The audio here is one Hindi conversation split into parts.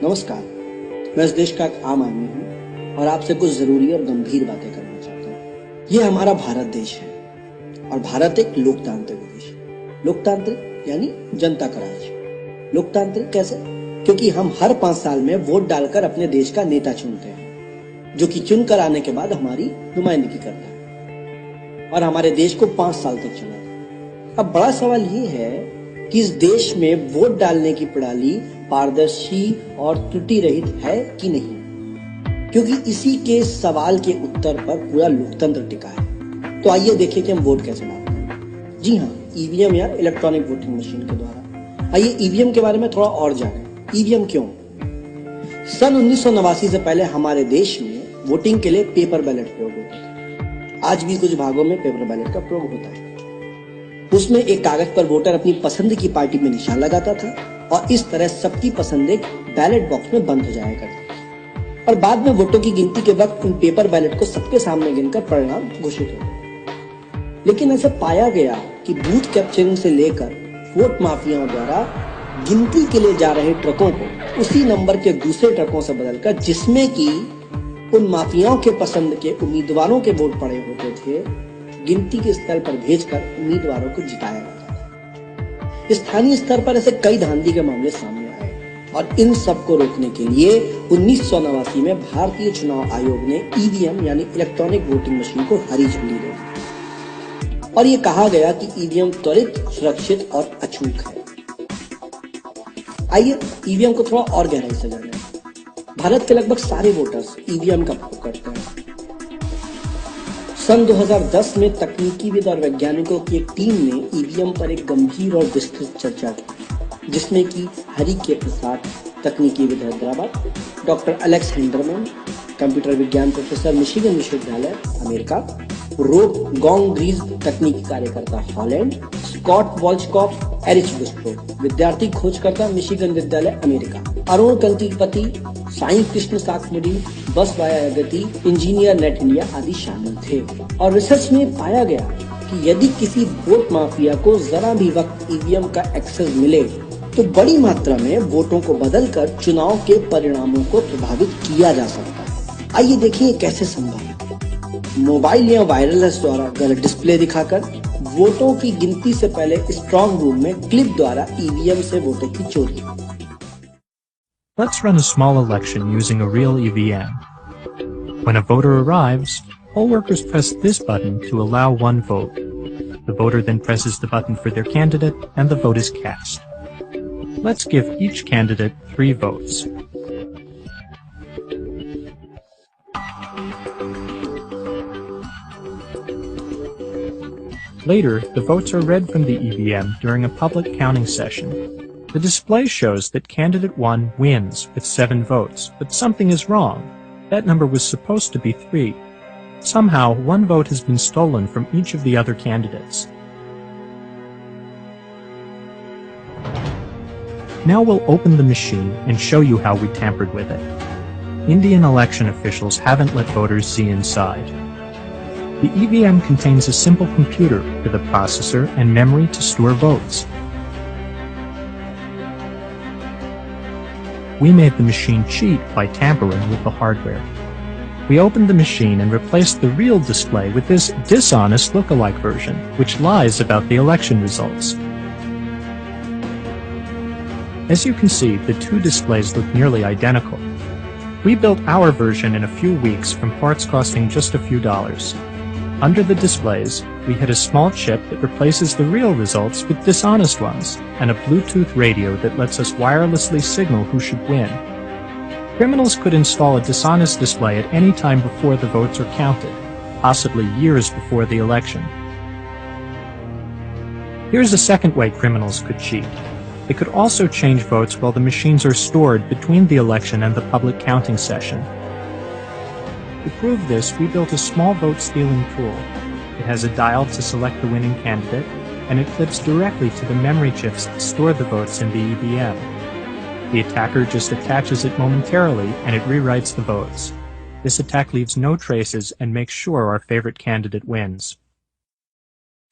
नमस्कार, मैं इस देश का एक आम आदमी हूँ और आपसे कुछ जरूरी और गंभीर बातें करना चाहता हूँ। ये हमारा भारत देश है और भारत एक लोकतांत्रिक देश है। लोकतांत्रिक यानी जनता का राज्य। लोकतांत्रिक कैसे? क्योंकि हम हर 5 साल में वोट डालकर अपने देश का नेता चुनते हैं, जो कि चुनकर आने के बाद हमारी नुमाइंदगी करता है और हमारे देश को 5 साल तक चलाता है। अब बड़ा सवाल ये है कि इस देश में वोट डालने की प्रणाली पारदर्शी और त्रुटि रहित है कि नहीं, क्योंकि इसी के सवाल के उत्तर पर पूरा लोकतंत्र टिका है। तो आइए देखें कि हम वोट कैसे डालते हैं। जी हाँ, ईवीएम या इलेक्ट्रॉनिक वोटिंग मशीन के द्वारा। आइए ईवीएम के बारे में थोड़ा और जानें। ईवीएम क्यों? सन 1989 से पहले हमारे देश में वोटिंग के लिए पेपर बैलेट प्रयोग होता था। आज भी कुछ भागों में पेपर बैलेट का प्रयोग होता है। उसमें एक कागज पर वोटर अपनी पसंद की पार्टी में निशान लगाता था और इस तरह सबकी पसंद एक बैलेट बॉक्स में बंद हो जाया करती थी और बाद में वोटों की गिनती के वक्त उन पेपर बैलेट को सबके सामने गिनकर परिणाम घोषित होते। लेकिन ऐसा पाया गया कि बूथ कैप्चरिंग से लेकर वोट माफियाओं द्वारा गिनती के लिए जा रहे ट्रकों को उसी नंबर के दूसरे ट्रकों से बदलकर, जिसमें कि उन माफियाओं के पसंद के उम्मीदवारों के वोट पड़े होते थे, गिनती के स्थल पर भेजकर उम्मीदवारों को जिताया जाता था। स्थानीय स्तर पर ऐसे कई धांधली के मामले सामने आए और इन सब को रोकने के लिए 1989 में भारतीय चुनाव आयोग ने ईवीएम यानी इलेक्ट्रॉनिक वोटिंग मशीन को हरी झंडी दे दी और ये कहा गया कि ईवीएम त्वरित, सुरक्षित और अचूक है। आइए ईवीएम को थोड़ा और गहराई से जानें। भारत के लगभग सारे वोटर्स ईवीएम का उपयोग करते हैं। सन 2010 में तकनीकीविद और वैज्ञानिकों की एक टीम ने ईवीएम पर एक गंभीर और विस्तृत चर्चा की, जिसमें कि हरि के प्रसाद, तकनीकीविद हैदराबाद, डॉक्टर एलेक्स हेंडरमैन, कंप्यूटर विज्ञान प्रोफेसर मिशिगन विश्वविद्यालय अमेरिका, रोब गोंगग्रीज, तकनीकी कार्यकर्ता हॉलैंड, स्कॉट वॉल्चकॉफ, एरिच बुस्ट्रो, विद्यार्थी खोजकर्ता मिशिगन विद्यालय अमेरिका, अरुण कल्तिपति, साई कृष्ण साकमुडी, बस वाया गति, इंजीनियर नेट इंडिया आदि शामिल थे। और रिसर्च में पाया गया कि यदि किसी वोट माफिया को जरा भी वक्त ईवीएम का एक्सेस मिले तो बड़ी मात्रा में वोटों को बदलकर चुनाव के परिणामों को प्रभावित किया जा सकता है। आइए देखिए कैसे संभव है। मोबाइल या वायरलेस द्वारा गलत डिस्प्ले दिखाकर वोटों की गिनती से पहले स्ट्रांग रूम में क्लिप द्वारा ईवीएम से वोटों की चोरी। Let's run a small election using a real EVM. When a voter arrives, poll workers press this button to allow one vote. The voter then presses the button for their candidate and the vote is cast. Let's give each candidate 3 votes. Later, the votes are read from the EVM during a public counting session. The display shows that candidate 1 wins with 7 votes, but something is wrong. That number was supposed to be 3. Somehow, 1 vote has been stolen from each of the other candidates. Now we'll open the machine and show you how we tampered with it. Indian election officials haven't let voters see inside. The EVM contains a simple computer with a processor and memory to store votes. We made the machine cheat by tampering with the hardware. We opened the machine and replaced the real display with this dishonest lookalike version, which lies about the election results. As you can see, the 2 displays look nearly identical. We built our version in a few weeks from parts costing just a few dollars. Under the displays, we had a small chip that replaces the real results with dishonest ones, and a Bluetooth radio that lets us wirelessly signal who should win. Criminals could install a dishonest display at any time before the votes are counted, possibly years before the election. Here's a second way criminals could cheat. They could also change votes while the machines are stored between the election and the public counting session. To prove this, we built a small vote stealing tool. It has a dial to select the winning candidate, and it clips directly to the memory chips that store the votes in the EVM. The attacker just attaches it momentarily, and it rewrites the votes. This attack leaves no traces and makes sure our favorite candidate wins.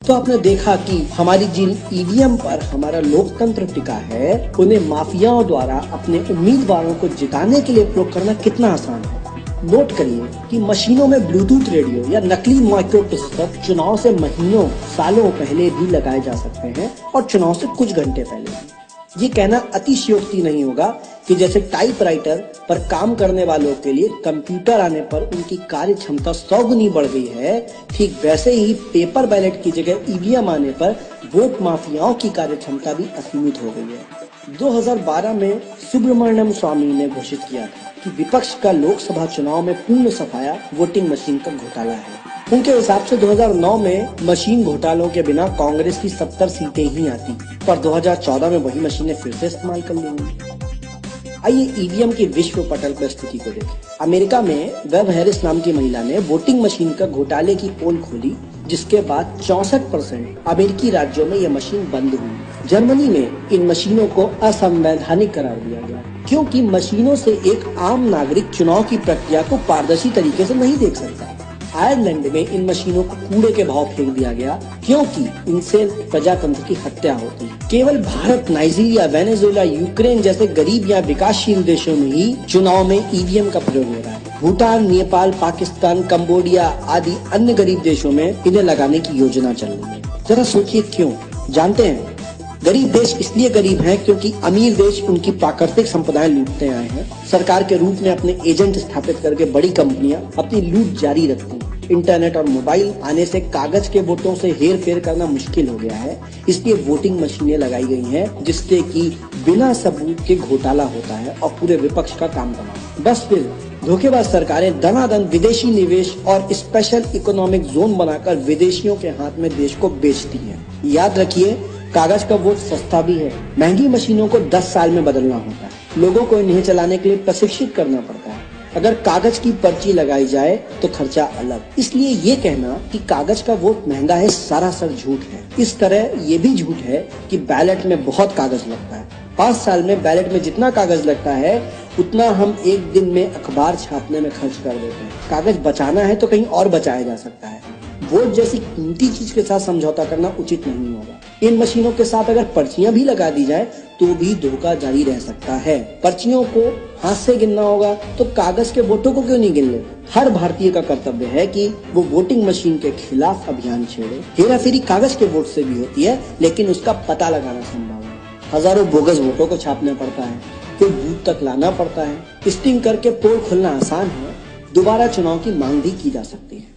तो आपने देखा कि हमारी जिन ईवीएम पर हमारा लोकतंत्र टिका है, उन्हें माफियाओं द्वारा अपने उम्मीदवारों को जिताने के लिए प्रयोग करना कितना आसान है। नोट करिए कि मशीनों में ब्लूटूथ रेडियो या नकली माइक्रो प्रोसेसर चुनाव से महीनों सालों पहले भी लगाए जा सकते हैं और चुनाव से कुछ घंटे पहले भी। ये कहना अतिशयोक्ति नहीं होगा कि जैसे टाइपराइटर पर काम करने वालों के लिए कंप्यूटर आने पर उनकी कार्य क्षमता 100 गुनी बढ़ गई है, ठीक वैसे ही पेपर बैलेट की जगह ईवीएम आने पर वोट माफियाओं की कार्य क्षमता भी असीमित हो गई है। 2012 में सुब्रमण्यम स्वामी ने घोषित किया था कि विपक्ष का लोकसभा चुनाव में पूर्ण सफाया वोटिंग मशीन का घोटाला है। उनके हिसाब से 2009 में मशीन घोटालों के बिना कांग्रेस की 70 सीटें ही आती, पर 2014 में वही मशीनें फिर से इस्तेमाल कर लेंगी। आइए ईवीएम की विश्व पटल पर स्थिति को देखें। अमेरिका में वेब हैरिस नाम की महिला ने वोटिंग मशीन का घोटाले की पोल खोली, जिसके बाद 64% अमेरिकी राज्यों में यह मशीन बंद हुई। जर्मनी में इन मशीनों को असंवैधानिक करार दिया गया, क्योंकि मशीनों से एक आम नागरिक चुनाव की प्रक्रिया को पारदर्शी तरीके से नहीं देख सकता। आयरलैंड में इन मशीनों को कूड़े के भाव फेंक दिया गया, क्योंकि इनसे प्रजातंत्र की हत्या होती है। केवल भारत, नाइजीरिया, वेनेजुएला, यूक्रेन जैसे गरीब या विकासशील देशों में ही चुनाव में ईवीएम का प्रयोग हो रहा है। भूटान, नेपाल, पाकिस्तान, कंबोडिया आदि अन्य गरीब देशों में इन्हें लगाने की योजना चल रही है। जरा सोचिए क्यों? जानते हैं, गरीब देश इसलिए गरीब हैं क्योंकि अमीर देश उनकी प्राकृतिक संपदाएं लूटते आए हैं। सरकार के रूप में अपने एजेंट स्थापित करके बड़ी कंपनियां अपनी लूट जारी रखती हैं। इंटरनेट और मोबाइल आने से कागज के वोटों से हेर फेर करना मुश्किल हो गया है, इसलिए वोटिंग मशीनें लगाई गई हैं, जिससे कि बिना सबूत के घोटाला होता है और पूरे विपक्ष का काम तमाम। बस फिर धोखेबाज सरकारें दनादन विदेशी निवेश और स्पेशल इकोनॉमिक जोन बनाकर विदेशियों के हाथ में देश को बेचती हैं। याद रखिए, कागज का वोट सस्ता भी है। महंगी मशीनों को 10 साल में बदलना होता है। लोगों को इन्हें चलाने के लिए प्रशिक्षित करना पड़ता है। अगर कागज की पर्ची लगाई जाए तो खर्चा अलग। इसलिए ये कहना कि कागज का वोट महंगा है सरासर झूठ है। इस तरह ये भी झूठ है कि बैलेट में बहुत कागज लगता है। 5 साल में बैलेट में जितना कागज लगता है, उतना हम एक दिन में अखबार छापने में खर्च कर देते हैं। कागज बचाना है तो कहीं और बचाया जा सकता है। वोट जैसी कीमती चीज के साथ समझौता करना उचित नहीं होगा। इन मशीनों के साथ अगर पर्चियां भी लगा दी जाए तो भी धोखा जारी रह सकता है। पर्चियों को हाथ से गिनना होगा तो कागज के वोटों को क्यों नहीं गिन लेते? हर भारतीय का कर्तव्य है कि वो वोटिंग मशीन के खिलाफ अभियान छेड़े। हेराफेरी कागज के वोट से भी होती है, लेकिन उसका पता लगाना संभव है। हजारों बोगस वोटों को छापना पड़ता है, फिर बूथ तक लाना पड़ता है। स्टिंग करके पोल खोलना आसान है, दोबारा चुनाव की मांग भी की जा सकती है।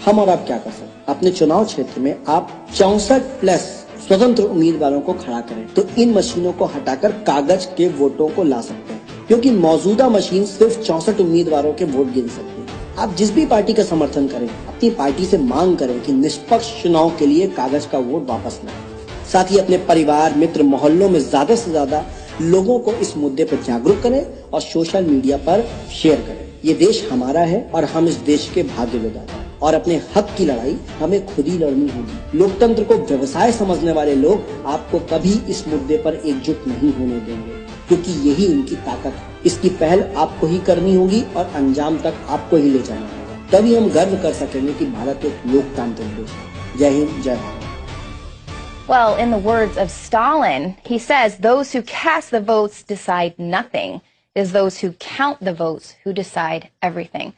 हम और आप क्या कर सकते हैं? अपने चुनाव क्षेत्र में आप 64+ स्वतंत्र उम्मीदवारों को खड़ा करें तो इन मशीनों को हटाकर कागज के वोटों को ला सकते हैं, क्योंकि मौजूदा मशीन सिर्फ 64 उम्मीदवारों के वोट गिन सकती है। आप जिस भी पार्टी का समर्थन करें, अपनी पार्टी से मांग करें कि निष्पक्ष चुनाव के लिए कागज का वोट वापस लाएं। साथ ही अपने परिवार, मित्र, मोहल्लों में ज्यादा से ज्यादा लोगों को इस मुद्दे पर जागरूक करें और सोशल मीडिया पर शेयर करें। ये देश हमारा है और हम इस देश के भाग्य विधाता हैं और अपने हक की लड़ाई हमें खुद ही लड़नी होगी। लोकतंत्र को व्यवसाय समझने वाले लोग आपको कभी इस मुद्दे पर एकजुट नहीं होने देंगे, क्योंकि यही उनकी ताकत है। इसकी पहल आपको ही करनी होगी और अंजाम तक आपको ही ले जाना होगा। तभी हम गर्व कर सकेंगे कि भारत एक लोकतांत्रिक देश है। जय हिंद, जय Bharat. Well, in the words of Stalin, he says, those who cast the votes decide nothing. It is those who count the votes who decide everything.